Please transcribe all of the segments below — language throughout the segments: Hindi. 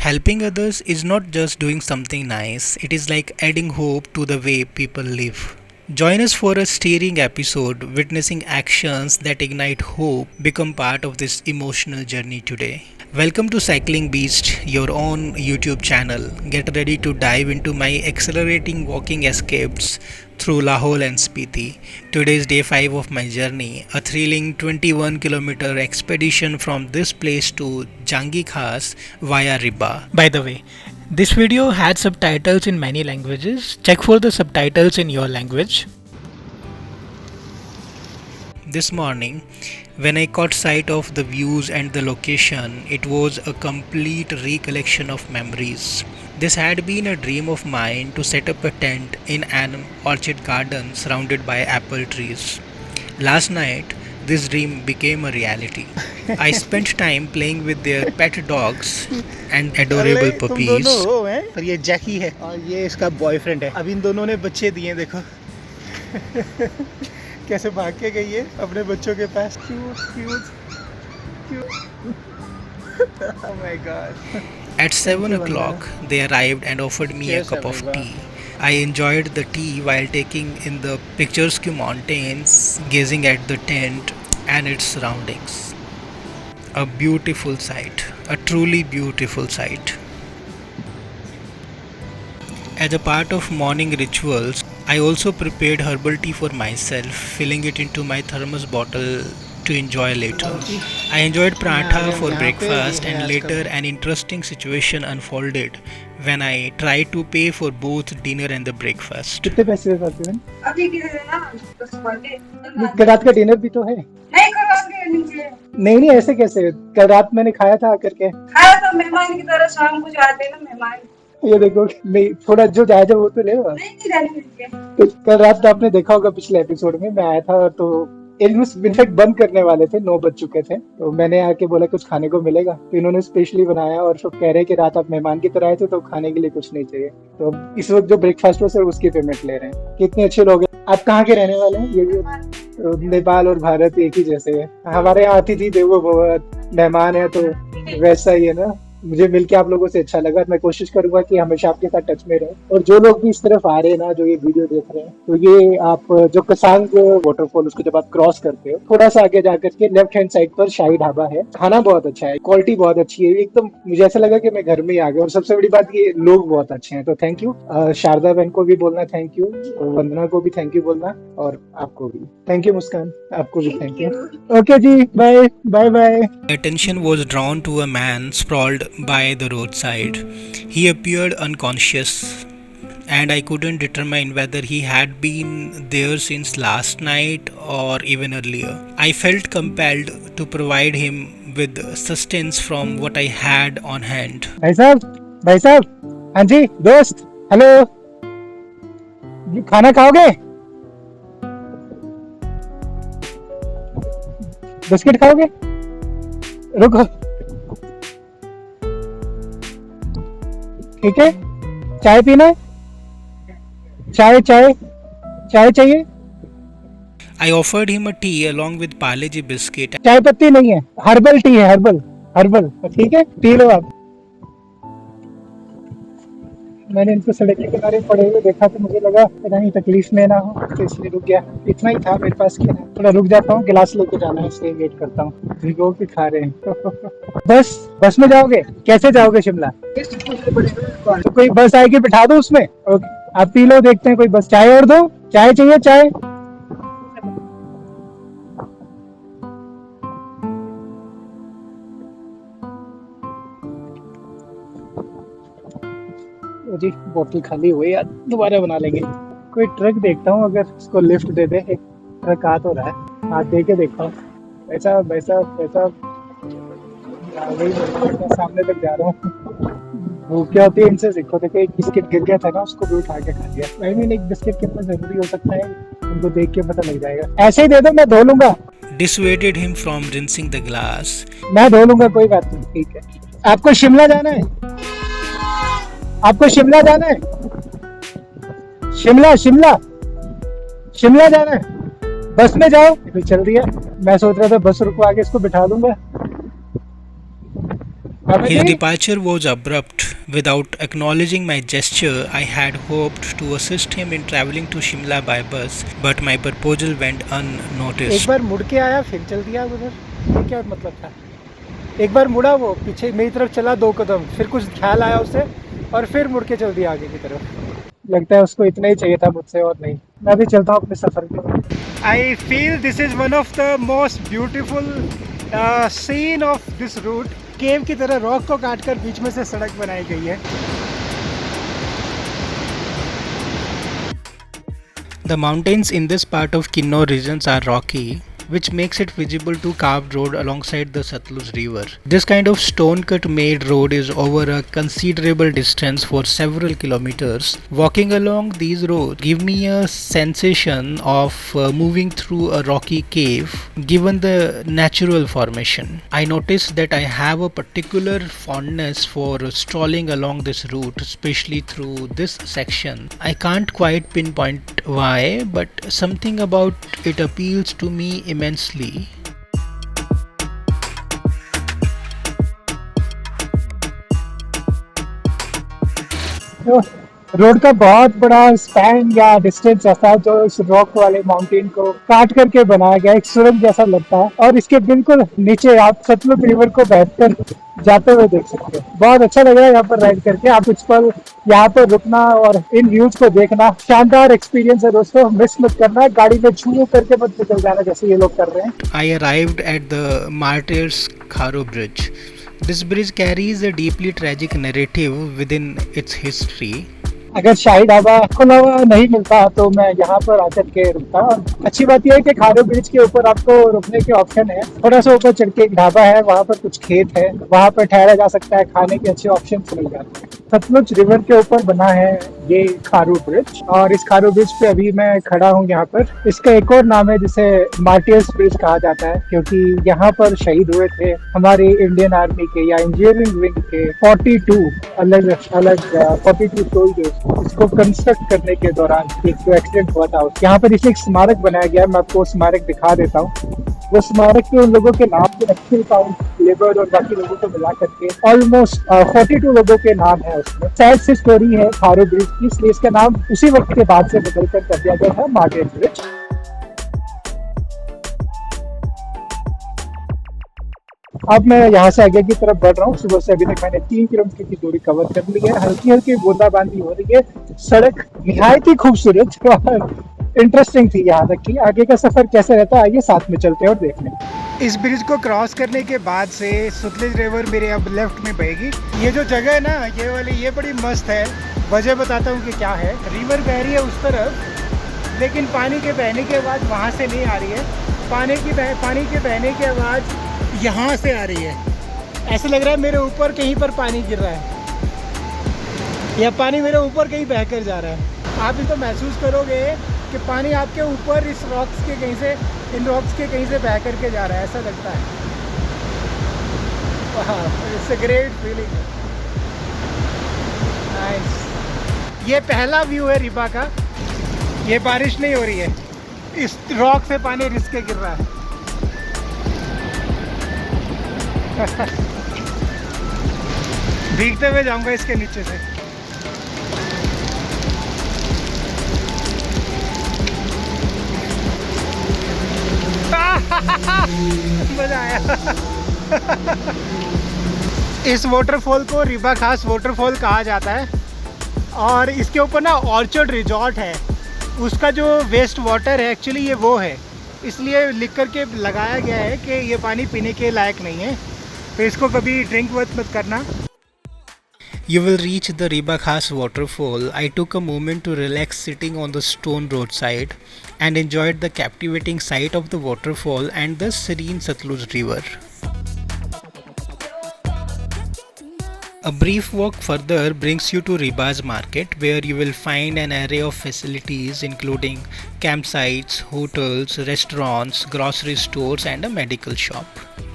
Helping others is not just doing something nice, it is like adding hope to the way people live. Join us for a stirring episode, witnessing actions that ignite hope become part of this emotional journey today. Welcome to Cycling Beast, your own YouTube channel. Get ready to dive into my accelerating walking escapes through Lahore and Spiti. Today is day 5 of my journey, a thrilling 21-kilometer expedition from this place to Jangi Khas via Riba. By the way, this video had subtitles in many languages. Check for the subtitles in your language. This morning, when I caught sight of the views and the location, it was a complete recollection of memories. This had been a dream of mine to set up a tent in an orchard garden surrounded by apple trees. Last night, this dream became a reality. I spent time playing with their pet dogs and adorable puppies. तुम दोनों हो हैं? और ये जैकी है और ये इसका बॉयफ्रेंड है। अब इन दोनों ने बच्चे दिए, देखो कैसे भाग के गई है अपने बच्चों के पास। Cute cute cute. Oh my God. At 7 o'clock, they arrived and offered me a cup of tea. I enjoyed the tea while taking in the picturesque mountains, gazing at the tent and its surroundings. A beautiful sight, a truly beautiful sight. As a part of morning rituals, I also prepared herbal tea for myself, filling it into my thermos bottle to enjoy later. I enjoyed paratha for breakfast, and later an interesting situation unfolded when I tried to pay for both dinner and the breakfast. कितने पैसे देते हैं? अभी की दे ना 10 वाले। कल रात का डिनर भी तो है। नहीं करवा के नीचे। नहीं ऐसे कैसे? कल रात मैंने खाया था आकर के। खाया तो मेहमान की तरह शाम को जाते हैं ना मेहमान। ये देखो, नहीं थोड़ा जो जायजा वो तो ले। नहीं जाने दीजिए। तो कल रात तो आपने देखा होगा पिछले एपिसोड में मैं आया था तो इनफैक्ट बंद करने वाले थे, 9 बज चुके थे, तो मैंने आके बोला कुछ खाने को मिलेगा, तो इन्होंने स्पेशली बनाया और सब कह रहे हैं कि रात आप मेहमान की तरह आए थे तो खाने के लिए कुछ नहीं चाहिए। तो इस वक्त जो ब्रेकफास्ट हो सर उसकी पेमेंट ले रहे हैं। कितने अच्छे लोग हैं। आप कहाँ के रहने वाले हैं? ये भी नेपाल और भारत एक ही जैसे है। हमारे यहाँ अतिथि देवो भव, मेहमान है तो वैसा ही है ना। मुझे मिलके आप लोगों से अच्छा लगा। मैं कोशिश करूंगा कि हमेशा आपके साथ टच में रहे। और जो लोग भी इस तरफ आ रहे हैं ना, जो ये वीडियो देख रहे हैं, तो ये आप जो कसांग वाटरफॉल उसको जब आप क्रॉस करते हो थोड़ा सा आगे जाकर के लेफ्ट हैंड साइड पर शाही ढाबा है। खाना बहुत अच्छा है, क्वालिटी बहुत अच्छी है, एकदम मुझे ऐसा लगा कि मैं घर में ही आ गया। और सबसे बड़ी बात ये लोग बहुत अच्छे हैं। तो थैंक यू। शारदा बहन को भी बोलना थैंक यू, वंदना को भी थैंक यू बोलना, और आपको भी थैंक यू। मुस्कान आपको भी thank you. Okay ji, bye bye bye. My attention was drawn to a man sprawled by the roadside. He appeared unconscious, and I couldn't determine whether he had been there since last night or even earlier. I felt compelled to provide him with sustenance from what I had on hand. भाई साहब, हाँ जी दोस्त, हेलो, खाना खाओगे? बिस्किट खाओगे? रुको, ठीक है। चाय पीना है? चाय चाय चाय चाहिए? I offered him a tea along with Parle-G biscuit. चाय पत्ती नहीं है, हर्बल टी है, हर्बल हर्बल, ठीक है, पी लो आप। मैंने इनको सड़क के किनारे पड़े हुए देखा तो मुझे लगा कहीं तकलीफ में ना हो, तो इसलिए रुक गया। इतना ही था मेरे पास कि थोड़ा रुक जाता हूँ, गिलास लेके जाना है इसलिए वेट करता हूँ। भिगो के खा रहे हैं। बस में जाओगे? कैसे जाओगे शिमला? तो कोई बस आएगी, बिठा दो उसमें। ओके, आप पी लो, देखते हैं कोई बस। चाय और दो, चाय चाहिए? चाय जी, बोतल खाली हुई यार, दोबारा बना लेंगे। कोई ट्रक देखता हूँ, अगर उसको लिफ्ट दे दे। एक ट्रक आ तो रहा है, हाथ दे के देखो। ऐसा वैसा वैसा सामने तक जा रहा हूँ। भूख क्या होती है इनसे सीखो। देखो एक बिस्किट गिर गया था ना, उसको भी उठा के खा लिया। आई मीन एक बिस्किट कितना जरूरी हो सकता है उनको देख के पता लग जाएगा। ऐसे ही दे दो, मैं धो लूंगा। Dissuaded him from rinsing the glass. मैं धो लूंगा, कोई बात नहीं, ठीक है। आपको शिमला जाना है? आपको शिमला जाना है? शिमला शिमला शिमला जाना है? बस में जाओ। तो चल दिया। मैं सोच रहा था बस रुकवा के इसको बिठा दूंगा। अबे His नहीं, departure was abrupt. Without acknowledging my gesture, I had hoped to assist him in traveling to Shimla by bus, but my proposal went एक unnoticed. बार मुड़ के आया फिर चल दिया उधर, ये क्या मतलब था? एक बार मुड़ा वो पीछे मेरी तरफ चला 2 कदम, फिर कुछ ख्याल आया उसे और फिर मुड़ के चल दिया आगे की तरफ। लगता है उसको इतना ही चाहिए था मुझसे और नहीं। मैं भी चलता हूँ अपने सफर पे। I feel this is one of the most beautiful scene of this route. Cave की तरह रॉक को काटकर बीच में से सड़क बनाई गई है। The mountains in this part of Kinnaur regions are rocky, which makes it visible to carved road alongside the Satluj river. This kind of stone-cut made road is over a considerable distance for several kilometers. Walking along these roads give me a sensation of moving through a rocky cave, given the natural formation. I notice that I have a particular fondness for strolling along this route, especially through this section. I can't quite pinpoint why, but something about it appeals to me immensely. तो रोड का बहुत बड़ा स्पैन या डिस्टेंस ऐसा है जो इस रॉक वाले माउंटेन को काट करके बनाया गया, एक सुरंग जैसा लगता है। और इसके बिल्कुल नीचे आप सतलुज रिवर को बैठकर जाते हुए देख सकते हैं। बहुत अच्छा लग रहा है यहाँ पर राइड करके। आप कुछ पल यहाँ पर रुकना और इन व्यूज को देखना शानदार एक्सपीरियंस है दोस्तों, मिस मत करना। गाड़ी में छू करके मत निकल जाना जैसे ये लोग कर रहे हैं। I arrived at the Martyrs Kharo Bridge. This bridge carries a deeply tragic narrative within its history. अगर शाही ढाबा खुला हुआ नहीं मिलता तो मैं यहाँ पर आकर के रुकता। अच्छी बात यह है कि खारो ब्रिज के ऊपर आपको रुकने के ऑप्शन है। थोड़ा सा ऊपर चढ़ के एक ढाबा है, वहाँ पर कुछ खेत है, वहाँ पर ठहरा जा सकता है, खाने के अच्छे ऑप्शन मिल जाते हैं। सतलुज रिवर के ऊपर बना है ये खारू ब्रिज, और इस खारू ब्रिज पे अभी मैं खड़ा हूँ यहाँ पर। इसका एक और नाम है जिसे मार्टियर्स ब्रिज कहा जाता है, क्योंकि यहाँ पर शहीद हुए थे हमारे इंडियन आर्मी के या इंजीनियरिंग विंग के 42 अलग अलग 42 सोल्जर्स। इसको कंस्ट्रक्ट करने के दौरान एक जो एक्सीडेंट हुआ था, यहाँ पर इसलिए एक स्मारक बनाया गया है। मैं आपको स्मारक दिखा देता हूँ। वो स्मारक पे उन लोगों के नाम के एक्चुअल काउंट, लेबर और बाकी लोगों को मिला करके ऑलमोस्ट 42 लोगों के नाम है उसमें। सैड सी स्टोरी है खारो ब्रिज की, इसलिए इसका नाम उसी वक्त के बाद से बदल कर दिया गया था मार्टियर ब्रिज। अब मैं यहाँ से आगे की तरफ बढ़ रहा हूँ। सुबह से अभी तक मैंने 3 किलोमीटर की दूरी कवर कर ली है। हल्की हल्की बूंदाबांदी हो रही है। सड़क निहायत ही खूबसूरत और इंटरेस्टिंग थी यहाँ तक की। आगे का सफर कैसे रहता है आइए साथ में चलते हैं और देखते हैं। इस ब्रिज को क्रॉस करने के बाद से सतलुज रिवर मेरे अब लेफ्ट में बहेगी। ये जो जगह है ना, ये वाली, ये बड़ी मस्त है। वजह बताता हूँ कि क्या है। रिवर बह रही है उस तरफ, लेकिन पानी के बहने की आवाज़ वहाँ से नहीं आ रही है। पानी के बहने की आवाज़ यहाँ से आ रही है। ऐसा लग रहा है मेरे ऊपर कहीं पर पानी गिर रहा है या पानी मेरे ऊपर कहीं बह कर जा रहा है। आप इसको महसूस करोगे कि पानी आपके ऊपर इस रॉक्स के कहीं से, इन रॉक्स के कहीं से बह करके जा रहा है, ऐसा लगता है। It's a great feeling. Nice. ये पहला व्यू है रिबा का। ये बारिश नहीं हो रही है, इस रॉक से पानी रिस के गिर रहा है। भीगते हुए जाऊंगा इसके नीचे से। मजा आया। इस वाटरफॉल को रिबा खास वाटरफॉल कहा जाता है, और इसके ऊपर ना ऑर्चर्ड रिजॉर्ट है। उसका जो वेस्ट वाटर है एक्चुअली ये वो है, इसलिए लिख कर के लगाया गया है कि ये पानी पीने के लायक नहीं है, तो इसको कभी ड्रिंक मत करना। You will reach the Riba Khas waterfall. I took a moment to relax sitting on the stone roadside and enjoyed the captivating sight of the waterfall and the serene Satluj river. A brief walk further brings you to Riba's market, where you will find an array of facilities including campsites, hotels, restaurants, grocery stores and a medical shop.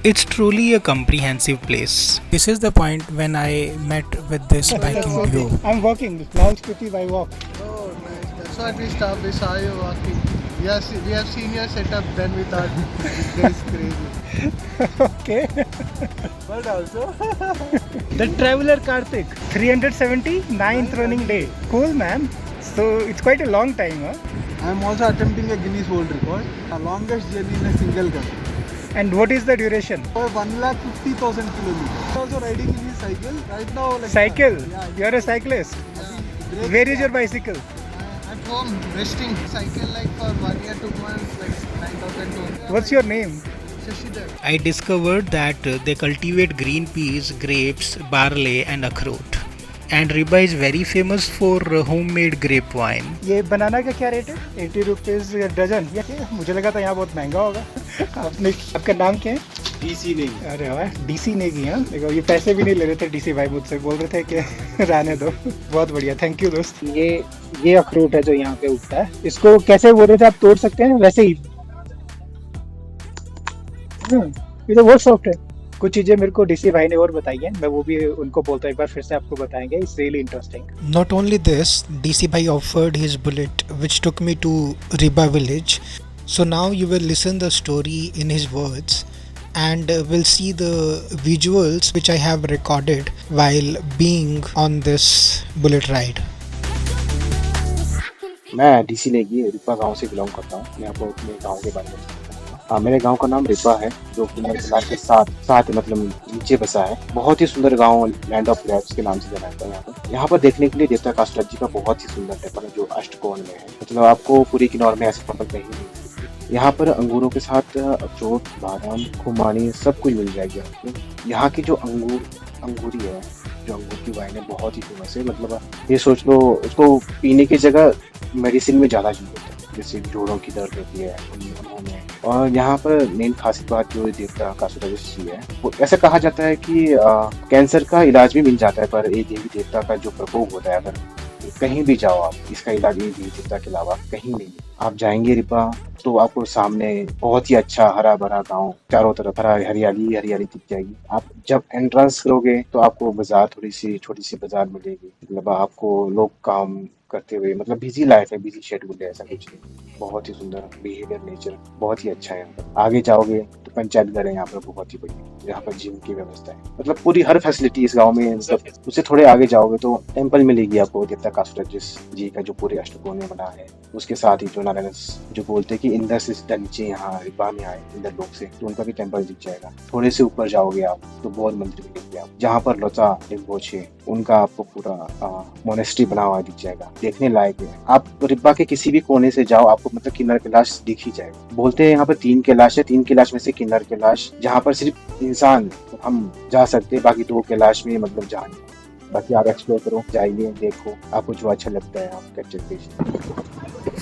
It's truly a comprehensive place. This is the point when I met with this biking duo. I'm walking. Now it's 50 by walk. Oh, nice. That's why we stopped. We saw you walking. We have seen your setup, then we thought this guy is crazy. Okay. But also the Traveler Karthik 370 9th running day. Cool, man. So it's quite a long time, huh? I am also attempting a Guinness World Record, the longest journey in a single car. And what is the duration? For 150,000 kilometers. Also riding in his cycle right now. Like Cycle? Yeah. You're a cyclist? Break- Where is your bicycle? At home, resting. Cycle like for 1 year, 2 months, like 9,000 to. What's your name? Shashidhar. I discovered that they cultivate green peas, grapes, barley, and akroot. And Riba is very famous for homemade grape wine. ये बनाना का क्या रेट है? 80 रुपीज़ डजन या क्या? मुझे लगा था यहाँ बहुत महंगा होगा। आपका नाम क्या है? DC नहीं. अरे वाह, डीसी ने की हाँ। देखो ये पैसे भी नहीं ले रहे थे डीसी भाई मुझसे, बोल रहे थे कि रहने दो। बहुत बढ़िया, थैंक यू दोस्त। ये अखरोट है जो यहाँ पे उगता है। इसको कैसे बोल रहे थे आप, तोड़ सकते हैं वैसे ही? ये तो बहुत सॉफ्ट है। कुछ चीजें मेरे को डीसी भाई ने और बताई है, मैं वो भी उनको बोलता हूँ एक बार फिर से आपको बताएंगे। It's really interesting. Not only this, DC Bhai offered his bullet, which took me to Riba village. So now you will listen the story in his words, and will see the visuals which I have recorded while being on this bullet ride. मैं डीसी नेगी रिपा गांव से बिलोंग करता हूँ। मैं आपको अपने गांव के बारे में बताता हूँ। हाँ, मेरे गांव का नाम रिपा है, जो कि नरसिंहनाथ के साथ मतलब नीचे बसा है। बहुत ही सुंदर गांव, लैंड ऑफ ग्रेप्स के नाम से जाना जाता है। यहाँ पर देखने के लिए देवता कासराज जी का बहुत ही सुंदर टेम्पल है, जो अष्टकोण में है। मतलब आपको पूरी किन्नौर में ऐसे टेम्पल कहीं नहीं मिलते। यहाँ पर अंगूरों के साथ अखरोट, बादाम, खुमानी सब कुछ मिल जाएगी आपको। यहाँ की जो अंगूरी है, जो अंगूर की वाइन है, बहुत ही फेमस है। मतलब ये सोच लो, उसको पीने की जगह मेडिसिन में ज़्यादा यूज होता है, जैसे जोड़ों की दर्द होती है उन्होंने। और यहाँ पर मेन खासियत बात जो देवता कासुराज जी है, वो ऐसा कहा जाता है कि कैंसर का इलाज भी मिल जाता है, पर ये देवी देवता का जो प्रकोप होता है, अगर कहीं भी जाओ आप, इसका इलाज ये देवी देवता के अलावा कहीं नहीं। आप जाएंगे रिपा तो आपको सामने बहुत ही अच्छा हरा भरा गांव, चारों तरफ हरा हरियाली हरियाली दिख जाएगी। आप जब एंट्रेंस करोगे तो आपको बाजार, थोड़ी सी छोटी सी बाजार मिलेगी। मतलब आपको लोग काम करते हुए, मतलब बिजी लाइफ है, बिजी शेड्यूल है, ऐसा कुछ नहीं। बहुत ही सुंदर बिहेवियर, नेचर बहुत ही अच्छा है। यहाँ पर आगे जाओगे तो पंचायत घर है यहाँ पर, बहुत ही बढ़िया। यहाँ पर जिम की व्यवस्था है, मतलब पूरी हर फैसिलिटी इस गांव में। मतलब उससे थोड़े आगे जाओगे तो टेम्पल मिलेगी आपको देवता कासुराज जी का, जो पूरे अष्टकोण में बना है। उसके साथ ही जो नारायण जो बोलते हैं कि इंद्र से सीधा नीचे यहाँ रिपा में आए, इंद्र लोक से, तो उनका भी टेम्पल दिख जाएगा। थोड़े से ऊपर जाओगे आप तो बौद्ध मंदिर मिलेंगे आप, जहाँ पर लोचा रिम्पोछे, उनका आपको पूरा मोनेस्ट्री बना हुआ दिख जाएगा, देखने लायक है। आप रिब्बा के किसी भी कोने से जाओ, आपको मतलब किन्नर कैलाश दिख ही जाएगा। बोलते हैं यहाँ पर 3 कैलाश है, 3 कैलाश में से किन्नर कैलाश, जहाँ पर सिर्फ इंसान हम जा सकते हैं, बाकी 2 कैलाश में मतलब जा नहीं। बाकी आप एक्सप्लोर करो, जाइए, देखो, आपको जो अच्छा लगता है आप कैप्चर कीजिए।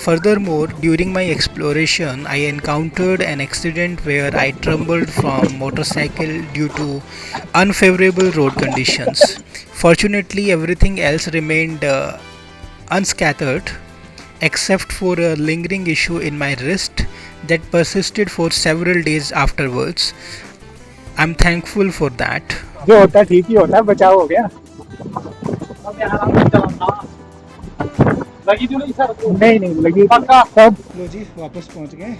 Furthermore, during my exploration, I encountered an accident where I tumbled from motorcycle due to unfavorable road conditions. Fortunately, everything else remained unscathed, except for a lingering issue in my wrist that persisted for several days afterwards. I'm thankful for that. जो होता है ठीक ही होता है, बचाव हो गया। नहीं लगी सब। लो जी, वापस पहुंच गए।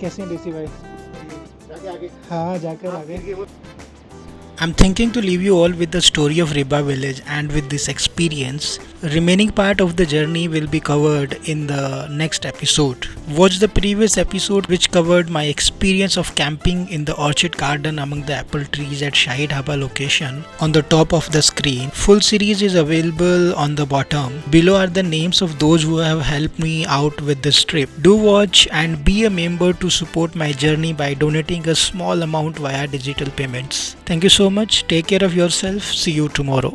कैसे हैं डीसी भाई? हाँ, जाकर आगे। I'm thinking to leave you all with the story of Riba village, and with this experience, remaining part of the journey will be covered in the next episode. Watch the previous episode which covered my experience of camping in the orchard garden among the apple trees at Shahid Haba location on the top of the screen. Full series is available on the bottom. Below are the names of those who have helped me out with this trip. Do watch and be a member to support my journey by donating a small amount via digital payments. Thank you so much. Take care of yourself. See you tomorrow.